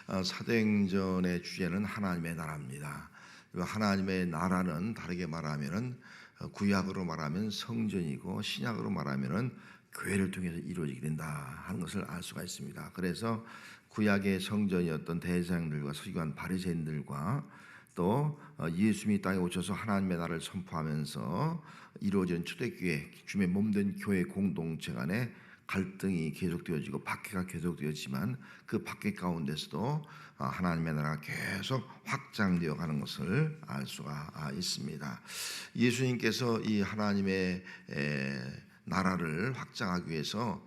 사도행전의 주제는 하나님의 나라입니다. 하나님의 나라는 다르게 말하면은 구약으로 말하면 성전이고 신약으로 말하면은 교회를 통해서 이루어지게 된다 하는 것을 알 수가 있습니다. 그래서 구약의 성전이었던 대제사장들과 서기관 바리새인들과 또 예수님이 땅에 오셔서 하나님의 나라를 선포하면서 이루어진 초대교회, 주님의 몸된 교회 공동체 간에 갈등이 계속되어지고 박해가 계속되었지만 그 박해 가운데서도 하나님의 나라가 계속 확장되어 가는 것을 알 수가 있습니다. 예수님께서 이 하나님의 나라를 확장하기 위해서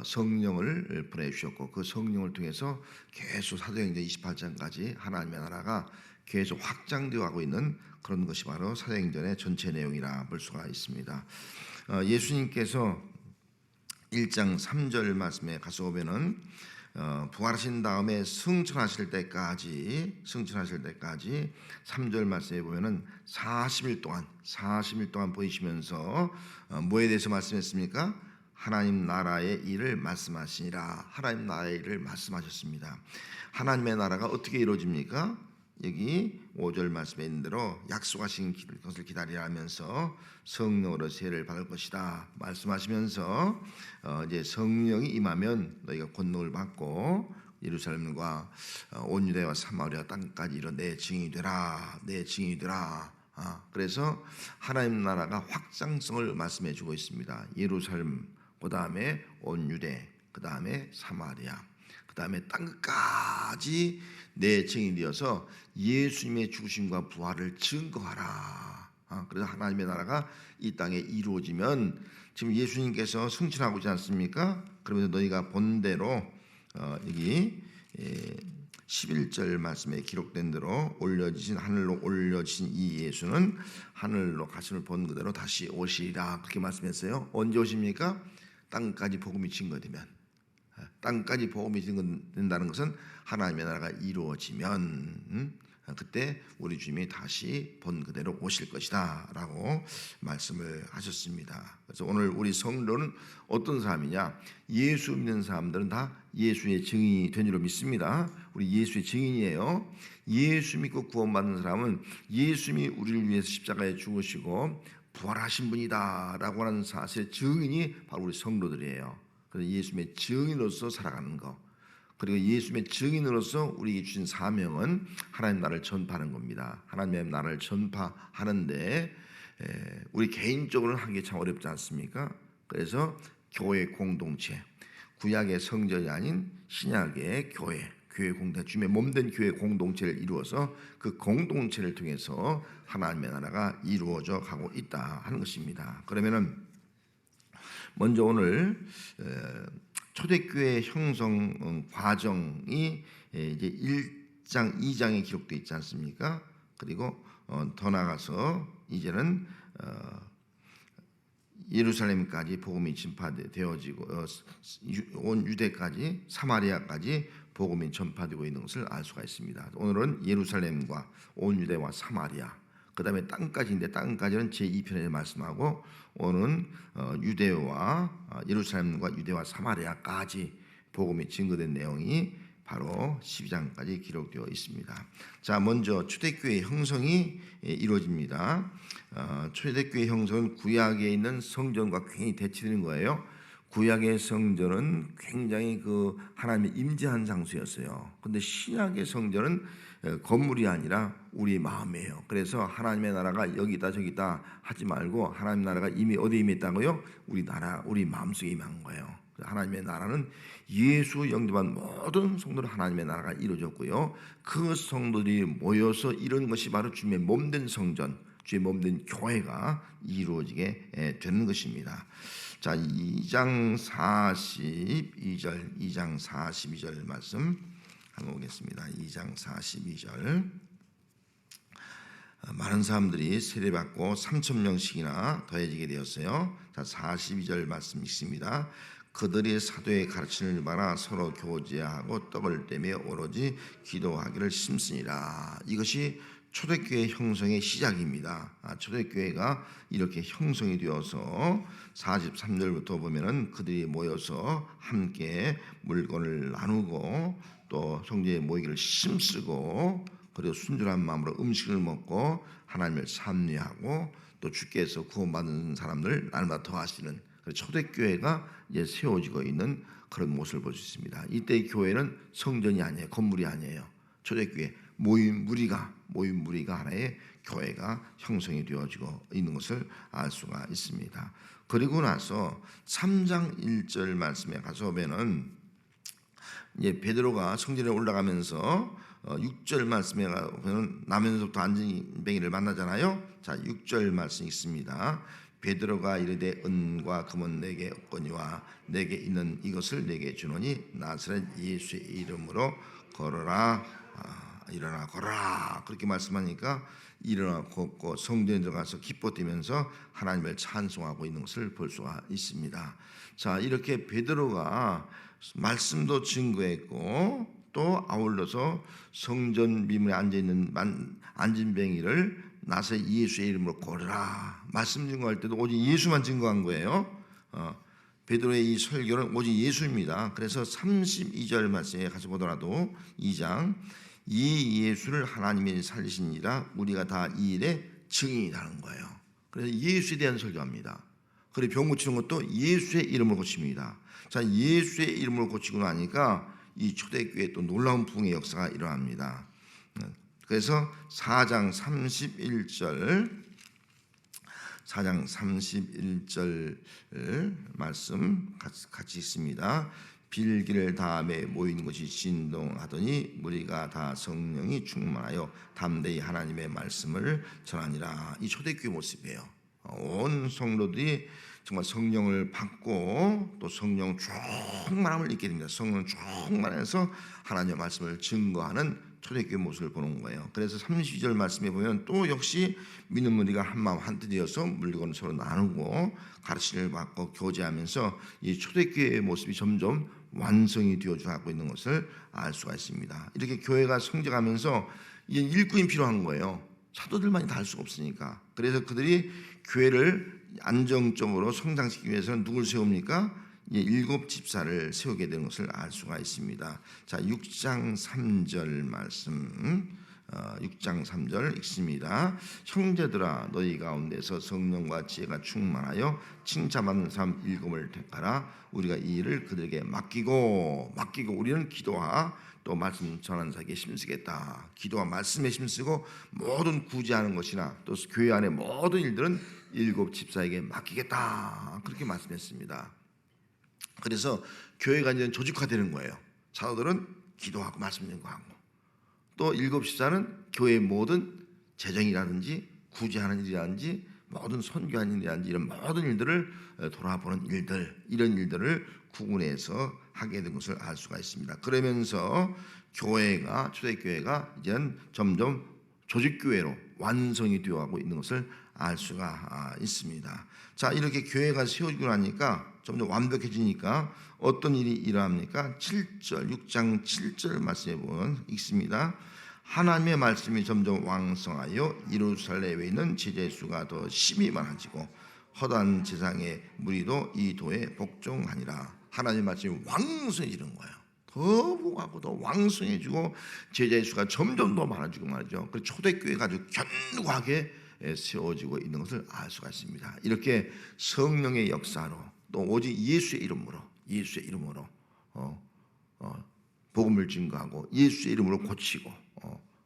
성령을 보내주셨고 그 성령을 통해서 계속 사도행전 28장까지 하나님의 나라가 계속 확장되어 가고 있는 그런 것이 바로 사도행전의 전체 내용이라 볼 수가 있습니다. 예수님께서 1장 3절 말씀에 가서 보면은 부활하신 다음에 승천하실 때까지 3절 말씀에 보면은 40일 동안 보이시면서 뭐에 대해서 말씀했습니까? 하나님 나라의 일을 말씀하시니라. 하나님 나라의 일을 말씀하셨습니다. 하나님의 나라가 어떻게 이루어집니까? 여기 5절 말씀에 있는 대로 약속하신 것을 기다리라면서 성령으로 세례를 받을 것이다 말씀하시면서 이제 성령이 임하면 너희가 권능을 받고 예루살렘과 온 유대와 사마리아 땅까지 이런 내 증인이 되라. 그래서 하나님 나라가 확장성을 말씀해 주고 있습니다. 예루살렘, 그 다음에 온 유대, 그 다음에 사마리아, 그 다음에 땅끝까지 내 증인이 되어서 예수님의 죽으심과 부활을 증거하라. 그래서 하나님의 나라가 이 땅에 이루어지면 지금 예수님께서 승천하고 있지 않습니까? 그러면서 너희가 본대로 여기 11절 말씀에 기록된 대로 하늘로 올려지신 이 예수는 하늘로 가심을 본 그대로 다시 오시리라 그렇게 말씀했어요. 언제 오십니까? 땅까지 복음이 증거되면, 땅까지 복음이 증거된다는 것은 하나님의 나라가 이루어지면 그때 우리 주님이 다시 본 그대로 오실 것이다 라고 말씀을 하셨습니다. 그래서 오늘 우리 성도는 어떤 사람이냐? 예수 믿는 사람들은 다 예수의 증인이 된 줄로 믿습니다. 우리 예수의 증인이에요. 예수 믿고 구원받는 사람은 예수님이 우리를 위해서 십자가에 죽으시고 부활하신 분이다 라고 하는 사실의 증인이 바로 우리 성도들이에요. 그래서 예수님의 증인으로서 살아가는 것, 그리고 예수님의 증인으로서 우리에게 주신 사명은 하나님 나라를 전파하는 겁니다. 하나님의 나라를 전파하는데 우리 개인적으로는 하기 참 어렵지 않습니까? 그래서 교회 공동체, 구약의 성전이 아닌 신약의 교회 공동체, 주님의 몸된 교회 공동체를 이루어서 그 공동체를 통해서 하나님의 나라가 이루어져 가고 있다 하는 것입니다. 그러면은 먼저 오늘 초대교회 형성 과정이 이제 1장, 2장에 기록되어 있지 않습니까? 그리고 더 나아가서 이제는 예루살렘까지 복음이 전파되어지고 온 유대까지 사마리아까지 복음이 전파되고 있는 것을 알 수가 있습니다. 오늘은 예루살렘과 온 유대와 사마리아, 그 다음에 땅까지인데 땅까지는 제2편에 말씀하고 오는 유대와 예루살렘과 유대와 사마리아까지 복음이 증거된 내용이 바로 12장까지 기록되어 있습니다. 자, 먼저 초대교회 형성이 이루어집니다. 초대교회 형성은 구약에 있는 성전과 굉장히 대치되는 거예요. 구약의 성전은 굉장히 그 하나님의 임재한 장소였어요. 그런데 신약의 성전은 건물이 아니라 우리 마음이에요. 그래서 하나님의 나라가 여기다 저기다 하지 말고 하나님의 나라가 이미 어디에 임했다고요? 우리 나라, 우리 마음속에 임한 거예요. 하나님의 나라는 예수 영접한 모든 성도로 하나님의 나라가 이루어졌고요. 그 성도들이 모여서 이런 것이 바로 주님의 몸된 성전, 주의 몸된 교회가 이루어지게 되는 것입니다. 자, 2장 42절 말씀 한번 보겠습니다. 2장 42절. 많은 사람들이 세례받고 3,000명씩이나 더해지게 되었어요. 자, 42절 말씀 있습니다. 그들이 사도의 가르침을 받아 서로 교제하고 떡을 떼며 오로지 기도하기를 심쓰니라. 이것이 초대교회 형성의 시작입니다. 초대교회가 이렇게 형성이 되어서 43절부터 보면은 그들이 모여서 함께 물건을 나누고 또 성전에 모이기를 힘쓰고 그리고 순전한 마음으로 음식을 먹고 하나님을 찬미하고 또 주께서 구원받은 사람들 날마다 더하시는 초대교회가 이제 세워지고 있는 그런 모습을 볼 수 있습니다. 이때 교회는 성전이 아니에요, 건물이 아니에요. 초대교회 모인 무리가 하나의 교회가 형성이 되어지고 있는 것을 알 수가 있습니다. 그리고 나서 3장 1절 말씀에 가서 보면은 이제 베드로가 성전에 올라가면서 6절 말씀에 가면 나면서부터 안진뱅이를 만나잖아요. 자, 6절 말씀 있습니다. 베드로가 이르되 은과 금은 내게 없거니와 내게 있는 이것을 내게 주노니 나사렛 예수의 이름으로 걸어라. 일어나 걸어라. 그렇게 말씀하니까 일어나 걷고 성전에 들어가서 기뻐 뛰면서 하나님을 찬송하고 있는 것을 볼 수가 있습니다. 자, 이렇게 베드로가 말씀도 증거했고 또 아울러서 성전 미문에 앉아있는 안진뱅이를 나서 예수의 이름으로 걸으라. 말씀 증거할 때도 오직 예수만 증거한 거예요. 베드로의 이 설교는 오직 예수입니다. 그래서 32절 말씀에 가서 보더라도 2장 이 예수를 하나님이 살리시니라 우리가 다 이 일의 증인이라는 거예요. 그래서 예수에 대한 설교합니다. 그리고 병 고치는 것도 예수의 이름으로 고칩니다. 자, 예수의 이름으로 고치고 나니까 이 초대교회에 또 놀라운 부흥의 역사가 일어납니다. 그래서 4장 31절 말씀 같이 있습니다. 빌기를 다음에 모인 것이 진동하더니 무리가 다 성령이 충만하여 담대히 하나님의 말씀을 전하니라. 이 초대교회 모습이에요. 온 성도들이 정말 성령을 받고 또 성령 충만함을 입게 됩니다. 성령 충만해서 하나님의 말씀을 증거하는 초대교회 모습을 보는 거예요. 그래서 32절 말씀에 보면 또 역시 믿는 무리가 한마음 한뜻이어서 물건을 서로 나누고 가르침을 받고 교제하면서 이 초대교회의 모습이 점점 완성이 되어가고 있는 것을 알 수가 있습니다. 이렇게 교회가 성장하면서 이제 일꾼이 필요한 거예요. 사도들만이 다 할 수가 없으니까. 그래서 그들이 교회를 안정적으로 성장시키기 위해서는 누굴 세웁니까? 7 집사를 세우게 되는 것을 알 수가 있습니다. 자, 6장 3절 말씀 6장 3절 읽습니다. 형제들아 너희 가운데서 성령과 지혜가 충만하여 칭찬받는 사람 7을 택하라. 우리가 이 일을 그들에게 맡기고 우리는 기도와 또 말씀 전하는 자에게 힘쓰겠다. 기도와 말씀에 힘쓰고 모든 구제하는 것이나 또 교회 안의 모든 일들은 7 집사에게 맡기겠다. 그렇게 말씀했습니다. 그래서 교회가 이제 조직화되는 거예요. 사도들은 기도하고 말씀 전하고 또 7 집사는 교회의 모든 재정이라든지 구제하는 일이라든지 모든 선교하는 일이라든지 이런 모든 일들을 돌아보는 일들, 이런 일들을 구분해서 하게 된 것을 알 수가 있습니다. 그러면서 교회가 초대교회가 이제는 점점 조직교회로 완성이 되어가고 있는 것을 알 수가 있습니다. 자, 이렇게 교회가 세워지고 나니까 점점 완벽해지니까 어떤 일이 일어납니까? 6장 7절 말씀에 보면 읽습니다. 하나님의 말씀이 점점 왕성하여 예루살렘에 있는 제자의 수가 더 심히 많아지고 허다한 제상의 무리도 이 도에 복종하니라. 하나님의 말씀이 왕성해지는 거예요. 더 부하고 더 왕성해지고 제자의 수가 점점 더 많아지고 말이죠. 그 초대교회가 아주 견고하게 세워지고 있는 것을 알 수가 있습니다. 이렇게 성령의 역사로 또 오직 예수의 이름으로 복음을 증거하고 예수의 이름으로 고치고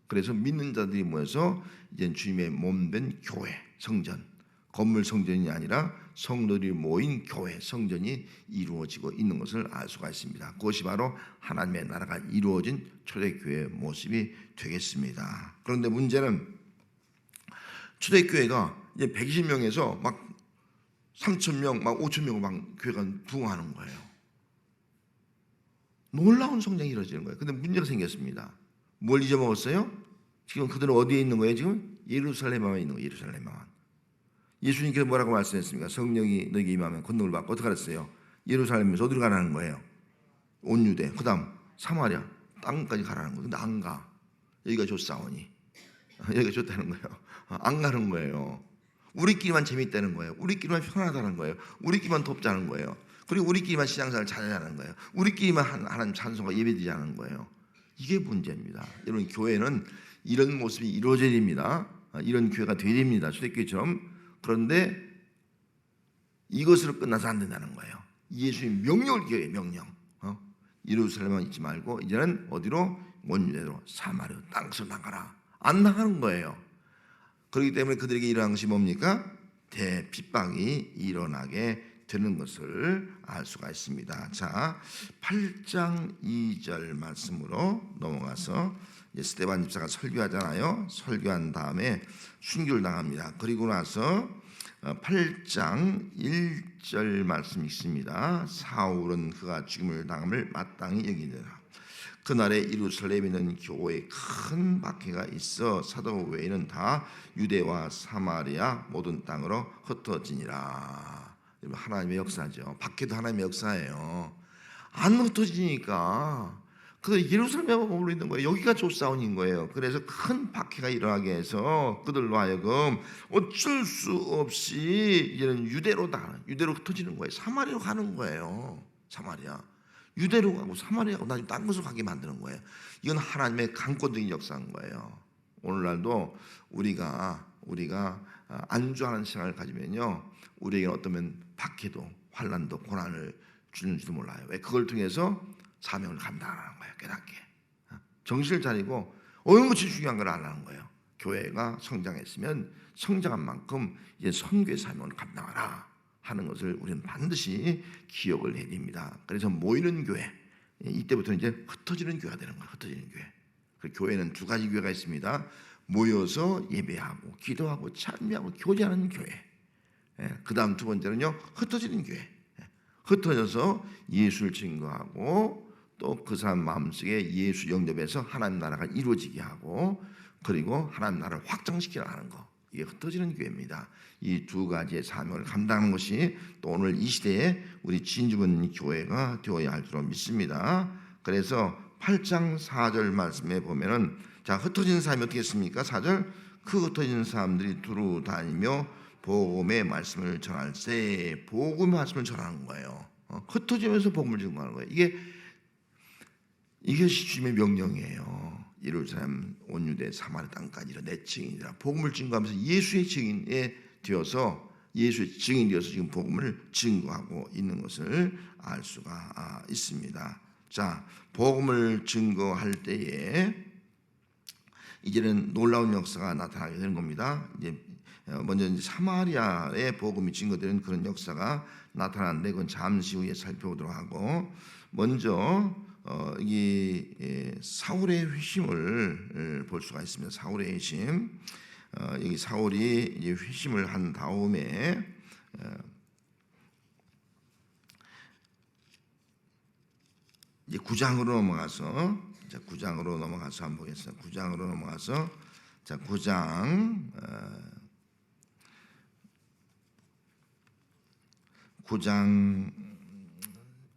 그래서 믿는 자들이 모여서 이제 주님의 몸된 교회, 성전, 건물 성전이 아니라 성도들이 모인 교회, 성전이 이루어지고 있는 것을 알 수가 있습니다. 그것이 바로 하나님의 나라가 이루어진 초대교회의 모습이 되겠습니다. 그런데 문제는 초대교회가 이제 120명에서 막 3,000명, 막 5,000명 막 교회가 부흥하는 거예요. 놀라운 성장이 이루어지는 거예요. 근데 문제가 생겼습니다. 뭘 잊어먹었어요? 지금 그들은 어디에 있는 거예요? 지금 예루살렘에만 있는 거예요. 예루살렘에만. 예수님께서 뭐라고 말씀했습니까? 성령이 너에게 임하면 권능을 받고 어떻게 알았어요? 예루살렘에서 어디로 가라는 거예요? 온 유대, 그 다음 사마리아 땅까지 가라는 거예요. 근데 안 가. 여기가 좋사오니 여기가 좋다는 거예요. 안 가는 거예요. 우리끼리만 재밌다는 거예요. 우리끼리만 편하다는 거예요. 우리끼리만 돕자는 거예요. 그리고 우리끼리만 신앙생활을 잘하자는 거예요. 우리끼리만 하나님 찬송과 예배드리자는 거예요. 이게 문제입니다. 여러분, 교회는 이런 모습이 이루어져야 됩니다. 이런 교회가 되어야 됩니다. 초대교회처럼. 그런데 이것으로 끝나서 안 된다는 거예요. 예수의 명령을 기억해. 명령. 예루살렘만 있지 말고 이제는 어디로? 온 유대로 사마리아 땅끝으로 나가라. 안 나가는 거예요. 그렇기 때문에 그들에게 일어난 것이 뭡니까? 대핍박이 일어나게 되는 것을 알 수가 있습니다. 자, 8장 2절 말씀으로 넘어가서 스데반 집사가 설교하잖아요. 설교한 다음에 순교를 당합니다. 그리고 나서 8장 1절 말씀 있습니다. 사울은 그가 죽임을 당함을 마땅히 여기니라. 그날에 예루살렘에 있는 교회에 큰 박해가 있어 사도 외에는 다 유대와 사마리아 모든 땅으로 흩어지니라. 하나님의 역사죠. 박해도 하나님의 역사예요. 안 흩어지니까 그들 예루살렘에 머물러 있는 거예요. 여기가 조사원인 거예요. 그래서 큰 박해가 일어나게 해서 그들로 하여금 어쩔 수 없이 이제는 유대로 흩어지는 거예요. 사마리아로 가는 거예요. 사마리아. 유대로 가고 사마리아 가고 나중에 딴 곳으로 가게 만드는 거예요. 이건 하나님의 강권적인 역사인 거예요. 오늘날도 우리가 안주하는 생각을 가지면요, 우리에게는 어떠면 박해도 환난도 고난을 주는지도 몰라요. 왜? 그걸 통해서 사명을 감당하는 거예요. 깨닫게 정신을 차리고 어느 것이 중요한 걸 알아는 거예요. 교회가 성장했으면 성장한 만큼 이제 선교의 사명을 감당하라 하는 것을 우리는 반드시 기억을 해야 됩니다. 그래서 모이는 교회, 이때부터는 이제 흩어지는 교회가 되는 거예요. 흩어지는 교회. 그 교회는 두 가지 교회가 있습니다. 모여서 예배하고 기도하고 찬미하고 교제하는 교회. 그 다음 두 번째는요, 흩어지는 교회. 흩어져서 예수를 증거하고 또 그 사람 마음속에 예수 영접해서 하나님 나라가 이루어지게 하고 그리고 하나님 나라를 확장시키려 하는 거. 이게 흩어지는 교회입니다. 이 두 가지의 사명을 감당하는 것이 또 오늘 이 시대에 우리 진주분 교회가 되어야 할 줄로 믿습니다. 그래서 8장 4절 말씀에 보면은 자, 흩어진 사람이 어떻게 했습니까? 4절, 그 흩어진 사람들이 두루 다니며 복음의 말씀을 전할세. 복음의 말씀을 전하는 거예요. 흩어지면서 복음을 증거하는 거예요. 이것이 주님의 명령이에요. 예루살렘, 온 유대, 사마리아 땅까지 내 증인이라 복음을 증거하면서 예수의 증인에 되어서 예수의 증인이 되어서 지금 복음을 증거하고 있는 것을 알 수가 있습니다. 자, 복음을 증거할 때에 이제는 놀라운 역사가 나타나게 되는 겁니다. 이제 먼저 사마리아의 복음이 증거되는 그런 역사가 나타나는데 그건 잠시 후에 살펴보도록 하고, 먼저 이 사울의 회심을 볼 수가 있습니다. 사울의 회심. 여기 사울이 이제 회심을 한 다음에 이제 9장으로 넘어가서, 자, 9장으로 넘어가서 한번 보겠습니다. 9장으로 넘어가서, 자, 9장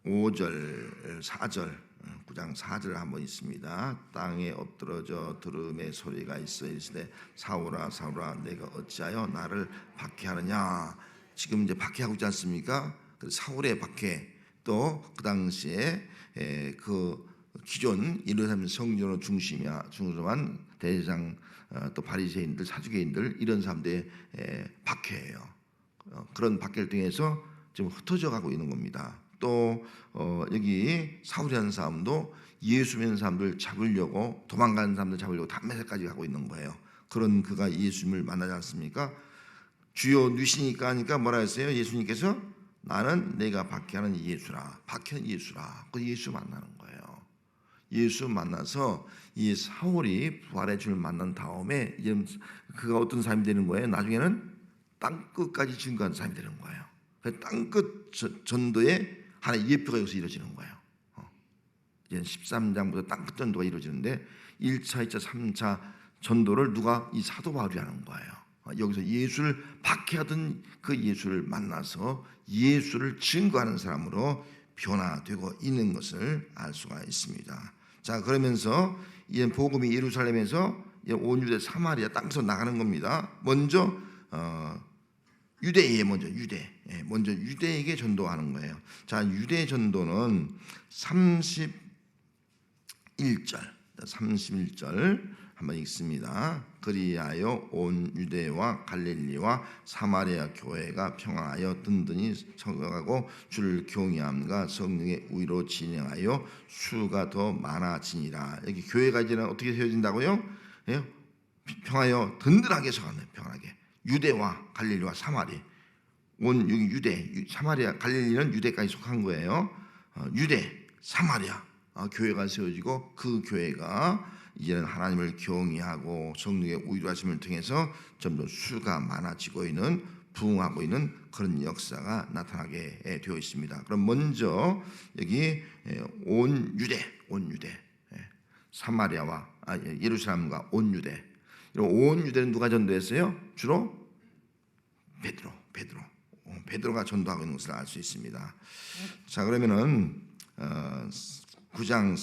5절 4절 9장 4절 한번 있습니다. 땅에 엎드러져 들음의 소리가 있어 이르시되 사울아 사울아 내가 어찌하여 나를 박해하느냐. 지금 이제 박해하고 있지 않습니까? 그 사울의 박해, 또 그 당시에 그 기존 예루살렘 성전으로 중심한 대제사장, 또 바리새인들, 사두개인들, 이런 사람들의 박해예요. 그런 박해를 통해서 지금 흩어져 가고 있는 겁니다. 또 여기 사울이라는 사람도 예수 믿는 사람들 잡으려고, 도망가는 사람들 잡으려고 담메색까지 가고 있는 거예요. 그런 그가 예수님을 만나지 않습니까? 주여 누시니까 하니까 뭐라 했어요? 예수님께서 나는 내가 박해하는 예수라. 박해하는 예수라. 그 예수 만나는 거예요. 예수 만나서 이 사울이 부활의 주를 만난 다음에 이제 그가 어떤 사람이 되는 거예요? 나중에는 땅끝까지 증거하는 사람이 되는 거예요. 땅끝 전도에 하나의 예표가 여기서 이루어지는 거예요. 이제 13장부터 땅끝 전도가 이루어지는데 1차, 2차, 3차 전도를 누가? 이 사도 바울이 하는 거예요. 여기서 예수를 박해하던 그 예수를 만나서 예수를 증거하는 사람으로 변화되고 있는 것을 알 수가 있습니다. 자, 그러면서 이 복음이 예루살렘에서 온 유대 사마리아 땅에서 나가는 겁니다. 먼저 유대에 먼저 유대에게 전도하는 거예요. 자, 유대 전도는 31절 한번 읽습니다. 그리하여 온 유대와 갈릴리와 사마리아 교회가 평안하여 든든히 서가고 주를 경외함과 성령의 의로 진행하여 수가 더 많아지니라. 여기 교회가 이제는 어떻게 세워진다고요? 예? 평하여 든든하게 서가네. 평안하게. 유대와 갈릴리와 사마리. 온 여기 유대, 사마리아, 갈릴리는 유대까지 속한 거예요. 유대, 사마리아 교회가 세워지고 그 교회가 이제는 하나님을 경외하고 성령의 의로하심을 통해서 점점 수가 많아지고 있는, 부흥하고 있는 그런 역사가 나타나게 되어 있습니다. 그럼 먼저 여기 온 유대, 사마리아와 예루살렘과 온 유대. 온 유대는 누가 전도했어요? 주로 베드로가 전도하고 있는 것을 알 수 있습니다. 자, 그러면은 9장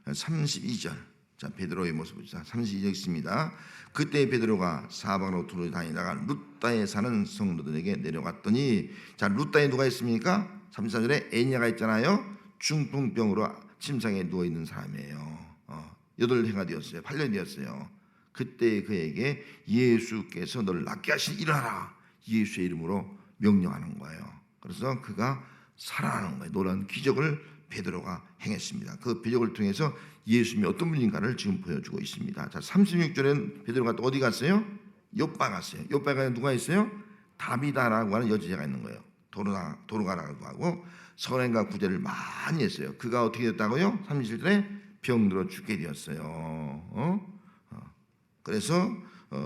32절. 자, 베드로의 모습을 32절 있습니다. 그때 베드로가 사방으로 두루 다니다가 룻다에 사는 성도들에게 내려갔더니, 자, 룻다에 누가 있습니까? 34절에 애니아가 있잖아요. 중풍병으로 침상에 누워 있는 사람이에요. 8해가 되었어요. 8년 되었어요. 그때 그에게 예수께서 너를 낫게 하시니 일어나라, 예수의 이름으로 명령하는 거예요. 그래서 그가 살아나는 거예요. 놀라운 기적을 베드로가 행했습니다. 그 기적을 통해서 예수님이 어떤 분인가를 지금 보여주고 있습니다. 자, 36절엔 베드로가 또 어디 갔어요? 요빠 갔어요. 요빠에 누가 있어요? 다비다라고 하는 여자가 있는 거예요. 도로가라고 하고 선행과 구제를 많이 했어요. 그가 어떻게 됐다고요? 37절에 병들어 죽게 되었어요. 그래서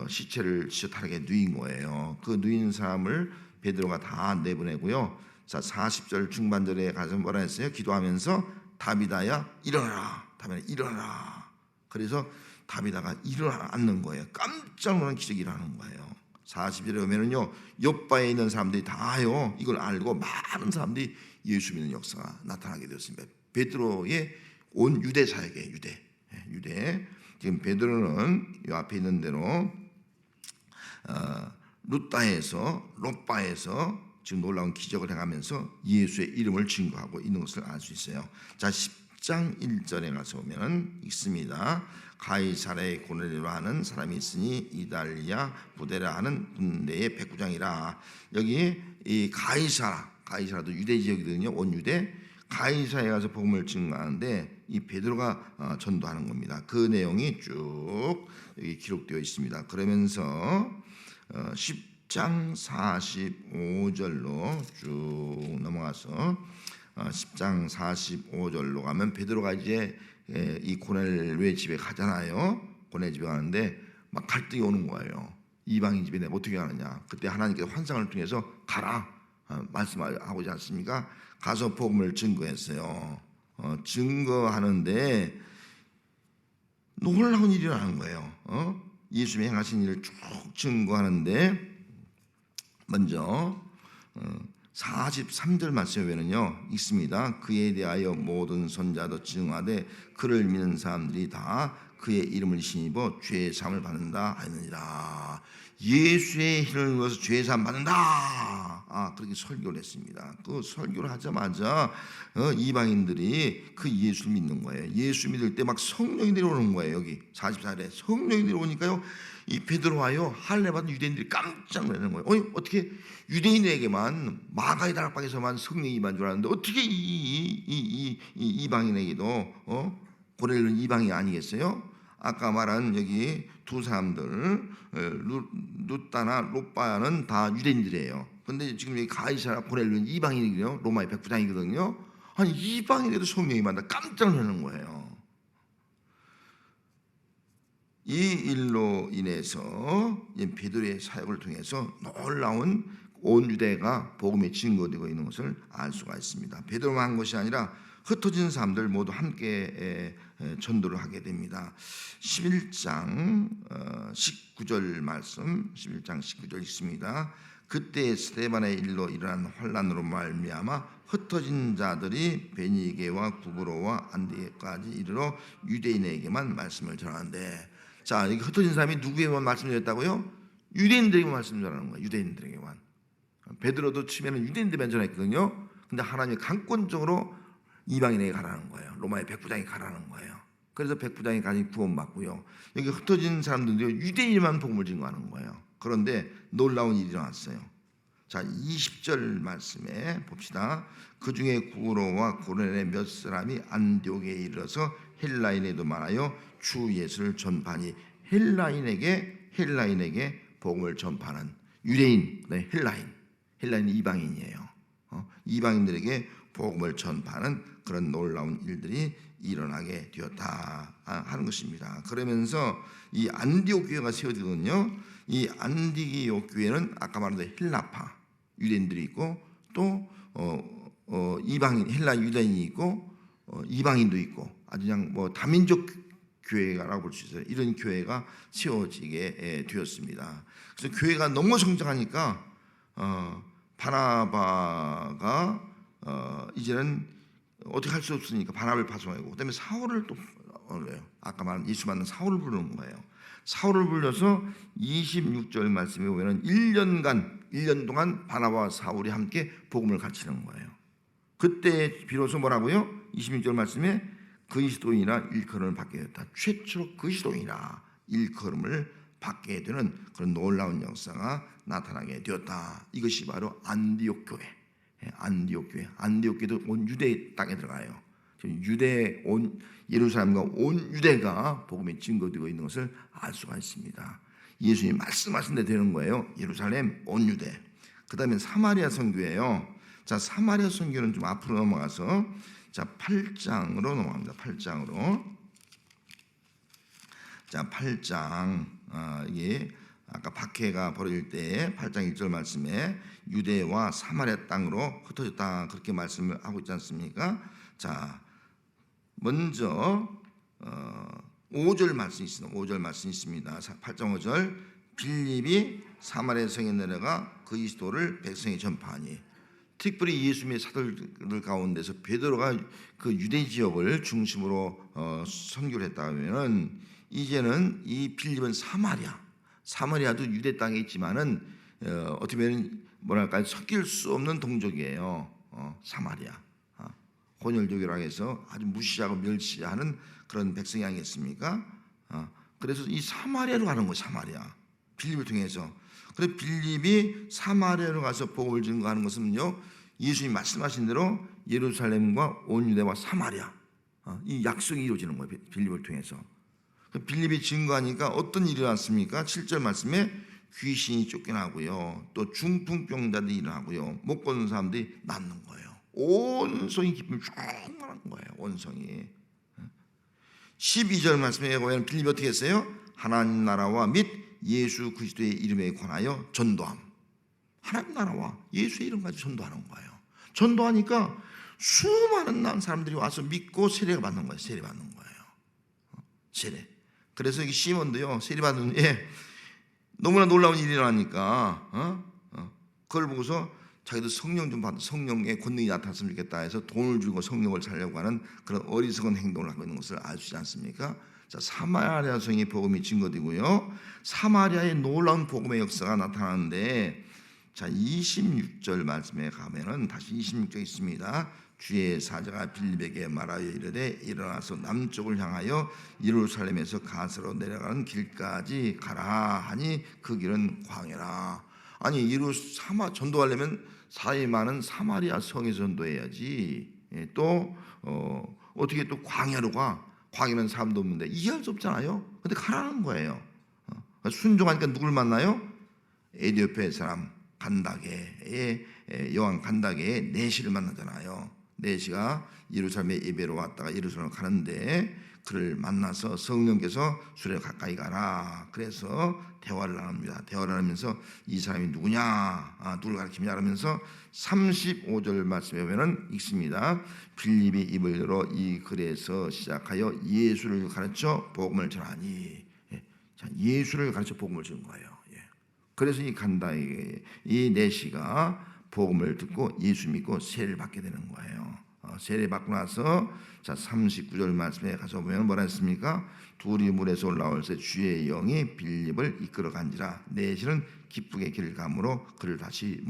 시체를 지저타르게 누인 거예요. 그 누인 사람을 베드로가 다 내보내고요. 자, 40절 중반절에 가서 뭐라 했어요? 기도하면서 다비다야 일어나라. 다비다 일어나라. 그래서 다비다가 일어나는 거예요. 깜짝 놀란 기적이 일어나는 거예요. 40절에 보면은요, 옆바에 있는 사람들이 다요 이걸 알고 많은 사람들이 예수 믿는 역사가 나타나게 되었습니다. 베드로의 온 유대 사역에 유대. 지금 베드로는 이 앞에 있는 대로 롯바에서 지금 놀라운 기적을 행하면서 예수의 이름을 증거하고 있는 것을 알 수 있어요. 자, 10장 1절에 가서 보면 있습니다. 가이사랴에 고넬료라 하는 사람이 있으니 이달리아 부데라 하는 군대의 백부장이라. 여기 이 가이사라도 유대 지역이거든요. 온 유대. 가이사에 가서 복음을 증거하는데 이 베드로가 전도하는 겁니다. 그 내용이 쭉 여기 기록되어 있습니다. 그러면서 10장 45절로 쭉 넘어가서 10장 45절로 가면 베드로가 이제 이 고넬료의 집에 가잖아요. 고넬 집에 가는데 막 갈등이 오는 거예요. 이방인 집에 내가 어떻게 가느냐. 그때 하나님께서 환상을 통해서 가라 말씀하고 있지 않습니까? 가서 복음을 증거했어요. 증거하는데 놀라운 일이 일어나는 거예요. 예수님이 행하신 일을 쭉 증거하는데 먼저 43절 말씀에 보면요 있습니다. 그에 대하여 모든 선자도 증하되 그를 믿는 사람들이 다 그의 이름을 신입어 죄의 사함을 받는다 하느니라. 예수의 이름을 위해서 죄의 사함 받는다. 그렇게 설교를 했습니다. 그 설교를 하자마자 이방인들이 그 예수를 믿는 거예요. 예수 믿을 때 막 성령이 내려오는 거예요. 여기 44절에 성령이 내려오니까요, 이 베드로와요 할례 받은 유대인들이 깜짝 놀라는 거예요. 어떻게 유대인에게만 마가의 다락방에서만 성령이 임한 줄 알았는데 어떻게 이 이방인에게도 고넬료는 이방이 아니겠어요? 아까 말한 여기 두 사람들 룻다나 롯바는 다 유대인들이에요. 근데 지금 여기 가이사라 고넬료는 이방인이거든요. 로마의 백부장이거든요. 아니 이방인에도 성령이 임한다. 깜짝 놀라는 거예요. 이 일로 인해서 베드로의 사역을 통해서 놀라운 온 유대가 복음에 증거되고 있는 것을 알 수가 있습니다. 베드로만 한 것이 아니라 흩어진 사람들 모두 함께 전도를 하게 됩니다. 11장 19절 말씀, 11장 19절 있습니다. 그때 스데반의 일로 일어난 환난으로 말미암아 흩어진 자들이 베니게와 구브로와 안디게까지 이르러 유대인에게만 말씀을 전하는데, 자, 이게 흩어진 사람이 누구에게만 말씀을 전했다고요? 유대인들에게만 말씀을 전하는 거예요. 유대인들에게만. 베드로도 치면은 유대인들만 전했거든요. 근데 하나님이 강권적으로 이방인에게 가라는 거예요. 로마의 백부장이 가라는 거예요. 그래서 백부장이 가니 구원받고요. 여기 흩어진 사람들도 유대인만 복음을 증거하는 거예요. 그런데 놀라운 일이 일어났어요. 자, 20절 말씀에 봅시다. 그 중에 구로와 고레네 몇 사람이 안디옥에 이르러서 헬라인에도 말하여 주 예수를 전파하니, 헬라인에게 복음을 전파하는 유대인, 네, 헬라인은 이방인이에요. 이방인들에게 복음을 전파하는 그런 놀라운 일들이 일어나게 되었다 하는 것입니다. 그러면서 이 안디옥 교회가 세워지거든요. 이 안디옥 교회는 아까 말한 대로 헬라파 유대인들이 있고, 또 이방인 헬라 유대인이 있고, 이방인도 있고, 아주 그냥 뭐 다민족 교회라고 볼 수 있어요. 이런 교회가 세워지게 되었습니다. 그래서 교회가 너무 성장하니까 바나바가 이제는 어떻게 할 수 없으니까 바나바를 파송하고, 그다음에 사울을 또 아까 말한 예수 받는 사울을 부르는 거예요. 사울을 불러서 26절 말씀에 보면은 1년 동안 바나바와 사울이 함께 복음을 가르치는 거예요. 그때 비로소 뭐라고요? 26절 말씀에 그리스도인이라 일컬음을 받게 되었다. 최초로 그리스도인이라 일컬음을 받게 되는 그런 놀라운 역사가 나타나게 되었다. 이것이 바로 안디옥 교회. 안디옥 교회도 온 유대 땅에 들어가요. 유대 온 예루살렘과 온 유대가 복음에 증거되고 있는 것을 알 수가 있습니다. 예수님이 말씀하신 데 되는 거예요. 예루살렘 온 유대. 그다음에 사마리아 선교예요. 자, 사마리아 선교는 좀 앞으로 넘어가서 자 8장으로 넘어갑니다. 8장으로. 자 8장 이게 아까 박해가 벌어질 때 8장 1절 말씀에 유대와 사마리아 땅으로 흩어졌다 그렇게 말씀을 하고 있지 않습니까? 자 먼저 5절 말씀이 있습니다. 5절 말씀이 있습니다. 8장 5절 빌립이 사마리아 성에 내려가 그리스도를 백성에 전파하니, 특별히 예수님의 사도들 가운데서 베드로가 그 유대 지역을 중심으로 선교를 했다 하면은, 이제는 이 빌립은 사마리아도 유대 땅에 있지만은 어떻게 보면 뭐랄까 섞일 수 없는 동족이에요. 사마리아 혼혈족이라고 해서 아주 무시하고 멸시하는 그런 백성이 아니겠습니까? 그래서 이 사마리아로 가는 거예요. 사마리아 빌립을 통해서. 그래서 빌립이 사마리아로 가서 복음을 증거하는 것은요, 예수님이 말씀하신 대로 예루살렘과 온 유대와 사마리아 이 약속이 이루어지는 거예요. 빌립을 통해서. 빌립이 증거하니까 어떤 일이 일어났습니까? 7절 말씀에 귀신이 쫓겨나고요, 또 중풍병자들이 일어나고요, 못 걷는 사람들이 낫는 거예요. 온 성이 기쁨이 충만한 거예요. 온 성이. 12절 말씀에 보면 빌립이 어떻게 했어요? 하나님 나라와 및 예수 그리스도의 이름에 관하여 전도함. 하나님 나라와 예수의 이름 가지고 전도하는 거예요. 전도하니까 수많은 사람들이 와서 믿고 세례가 받는 거예요. 세례 받는 거예요. 세례. 그래서 이 시몬도요, 세례 받은 너무나 놀라운 일이 일어나니까 그걸 보고서 자기도 성령 좀 받아, 성령의 권능이 나타났으면 좋겠다 해서 돈을 주고 성령을 살려고 하는 그런 어리석은 행동을 하고 있는 것을 알 수 있지 않습니까? 자, 사마리아 성의 복음이 증거되고요, 사마리아의 놀라운 복음의 역사가 나타나는데, 자 26절 말씀에 가면은 다시 26절 있습니다. 주의 사자가 빌립에게 말하여 이르되 일어나서 남쪽을 향하여 예루살렘에서 가스로 내려가는 길까지 가라 하니 그 길은 광야라. 아니 전도하려면 사이 많은 사마리아 성에 전도해야지. 또 어떻게 또 광야로 가? 광야는 사람도 없는데 이해할 수 없잖아요. 근데 가라는 거예요. 순종하니까 누굴 만나요? 에디오피아 사람 간다게의 여왕 간다게의 네시를 만나잖아요. 네시가 예루살렘에 예배로 왔다가 예루살렘 가는데 그를 만나서 성령께서 수레 가까이 가라. 그래서 대화를 나눕니다. 대화를 하면서 이 사람이 누구냐, 누굴 가르치냐 하면서 35절 말씀에 보면은 읽습니다. 빌립이 입을 열어 이 글에서 시작하여 예수를 가르쳐 복음을 전하니. 자, 예수를 가르쳐 복음을 전 거예요. 그래서 이 간다에게 이 네시가 복음을 듣고 예수 믿고 세례를 받게 되는 거예요. 세례 받고 나서 자 39절 말씀에 가서 보면 뭐라 했습니까? 둘이 물에서 올라올 때 주의 영이 빌립을 이끌어 간지라 내실은 기쁘게 길을 가므로 그를 다시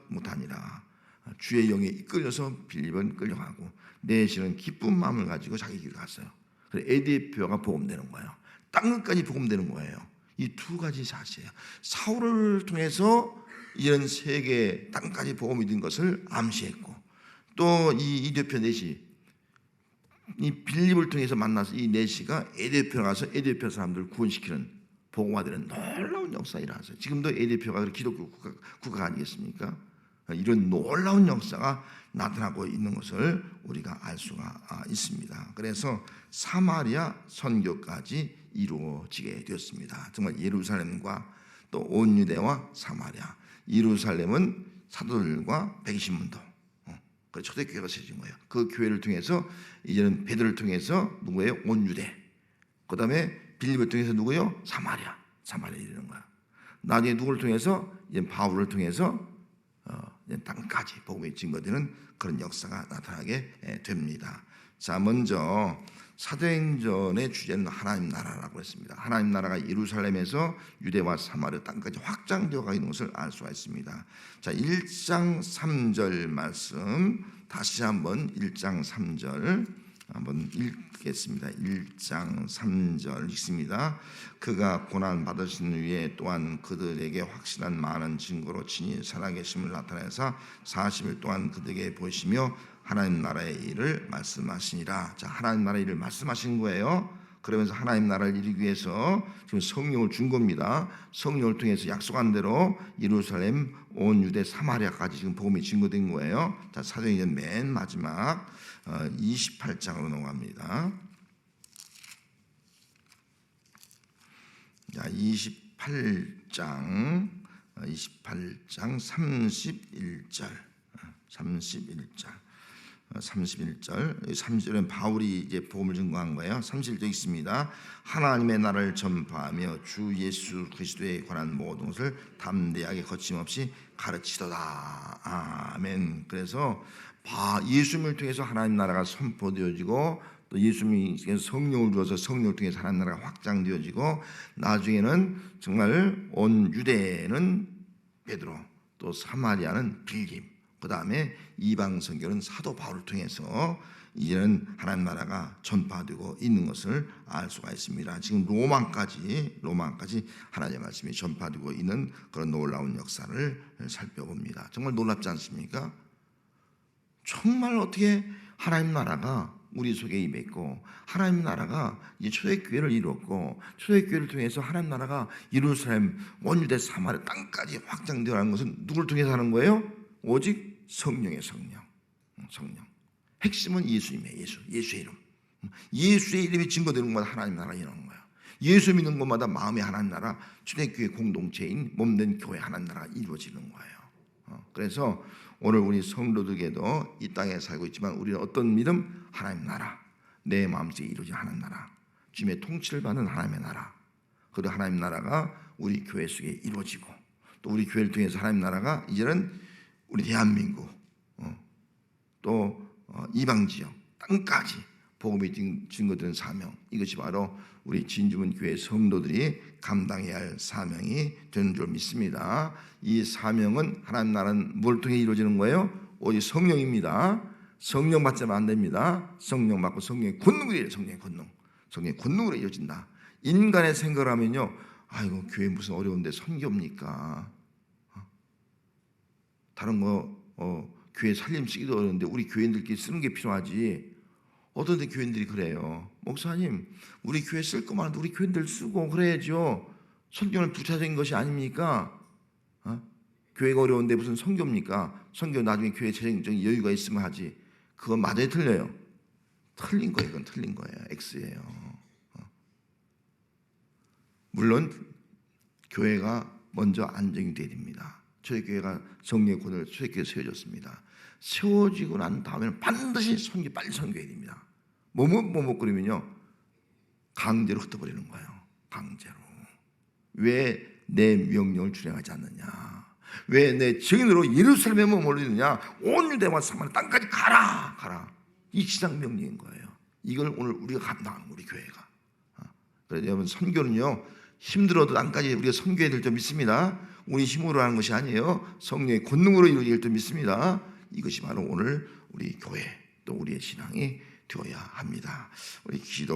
못하니라. 주의 영에 이끌려서 빌립은 끌려가고 내실은 기쁜 마음을 가지고 자기 길을 갔어요. 그래서 에디오피아가 복음되는 거예요. 땅끝까지 복음되는 거예요. 이 두 가지 사실이에요. 사울을 통해서 이런 세계 땅까지 복음이 된 것을 암시했고 또 이 에디오피아 내시 이 빌립을 통해서 만나서 이 내시가 에디오피아 가서 에디오피아 사람들을 구원시키는 복음화되는 놀라운 역사가 일어났어요. 지금도 에디오피아가 기독교 국가가 아니겠습니까? 이런 놀라운 역사가 나타나고 있는 것을 우리가 알 수가 있습니다. 그래서 사마리아 선교까지 이루어지게 되었습니다. 정말 예루살렘과 또 온 유대와 사마리아. 예루살렘은 사도들과 120문도 초대교회가 세워진 거예요. 그 교회를 통해서 이제는 베드로를 통해서 누구예요? 온 유대. 그 다음에 빌립을 통해서 누구예요? 사마리아 이르는 거야. 나중에 누구를 통해서? 이제 바울을 통해서 땅까지 복음이 증거되는 그런 역사가 나타나게 됩니다. 자, 먼저 사도행전의 주제는 하나님 나라라고 했습니다. 하나님 나라가 예루살렘에서 유대와 사마리아 땅까지 확장되어 가는 것을 알 수가 있습니다. 자, 1장 3절 말씀 다시 한번 1장 3절 한번 읽겠습니다. 1장 3절 읽습니다. 그가 고난 받으신 후에 또한 그들에게 확실한 많은 증거로 친히 살아계심을 나타내사 40일 동안 그들에게 보이시며 하나님 나라의 일을 말씀하시니라. 자, 하나님 나라의 일을 말씀하신 거예요. 그러면서 하나님 나라를 이루기 위해서 지금 성령을 준 겁니다. 성령을 통해서 약속한 대로 예루살렘, 온 유대, 사마리아까지 지금 복음이 증거된 거예요. 자, 사도행전 맨 마지막 28장으로 넘어갑니다. 자, 28장 31절은 바울이 이제 복음을 증거한 거예요. 31절 있습니다. 하나님의 나라를 전파하며 주 예수 그리스도에 관한 모든 것을 담대하게 거침없이 가르치도다. 아멘. 그래서 예수님을 통해서 하나님 나라가 선포되어지고 또 예수님께서 성령을 주어서 성령을 통해서 하나님 나라가 확장되어지고 나중에는 정말 온 유대는 베드로 또 사마리아는 빌립 그 다음에 이방 선교는 사도 바울을 통해서 이제는 하나님 나라가 전파되고 있는 것을 알 수가 있습니다. 지금 로마까지 하나님의 말씀이 전파되고 있는 그런 놀라운 역사를 살펴봅니다. 정말 놀랍지 않습니까? 정말 어떻게 하나님 나라가 우리 속에 임했고 하나님 나라가 이제 초대교회를 이루었고 초대교회를 통해서 하나님 나라가 예루살렘, 온 유대, 사마리아 땅까지 확장되어가는 것은 누구를 통해서 하는 거예요? 오직 성령. 핵심은 예수님이에요. 예수의 이름. 예수의 이름이 증거되는 것마다 하나님 나라 일어나는 거예요. 예수 믿는 것마다 마음의 하나님 나라, 초대교회 공동체인 몸된 교회 하나님 나라가 이루어지는 거예요. 그래서 오늘 우리 성도들에게도 이 땅에 살고 있지만 우리는 어떤 믿음? 하나님 나라. 내 마음속에 이루어진 하나님 나라. 주님의 통치를 받는 하나님의 나라. 그리고 하나님 나라가 우리 교회 속에 이루어지고 또 우리 교회를 통해서 하나님 나라가 이제는 우리 대한민국 또 이방 지역 땅까지 복음이 증거되는 사명, 이것이 바로 우리 진주문 교회 성도들이 감당해야 할 사명이 되는 줄 믿습니다. 이 사명은 하나님 나라는 뭘 통해 이루어지는 거예요? 오직 성령입니다. 성령 받자면 안 됩니다. 성령 받고 성령의 권능으로 성령의 권능으로 이루어진다. 인간의 생각을 하면요, 아이고 교회 무슨 어려운데 선교입니까? 다른 거 교회 살림 쓰기도 어려운데 우리 교인들끼리 쓰는 게 필요하지. 어떤 데 교인들이 그래요. 목사님, 우리 교회 쓸 것만 한데 우리 교인들 쓰고 그래야죠. 선교는 부차적인 것이 아닙니까? 교회가 어려운데 무슨 선교입니까? 선교 나중에 교회 재정적인 여유가 있으면 하지. 그건 맞아요, 틀려요? 틀린 거예요. 그건 틀린 거예요. X예요. 물론 교회가 먼저 안정이 돼야 됩니다. 초대교회가 성령의 권을 초대교회에 세워졌습니다. 세워지고 난 다음에는 반드시 빨리 선교해야 됩니다. 머뭇거리면요 강제로 흩어버리는 거예요. 강제로. 왜 내 명령을 준행하지 않느냐? 왜 내 증인으로 예루살렘에 머무르느냐? 온 유대와 사마리아 땅까지 가라. 이 지상 명령인 거예요. 이걸 오늘 우리가 감당하는 우리 교회가. 그래서 여러분 선교는요 힘들어도 땅까지 우리가 선교해야 될 줄 믿습니다. 우리 힘으로 하는 것이 아니에요. 성령의 권능으로 이루어질 줄 믿습니다. 이것이 바로 오늘 우리 교회 또 우리의 신앙이 되어야 합니다. 우리 기도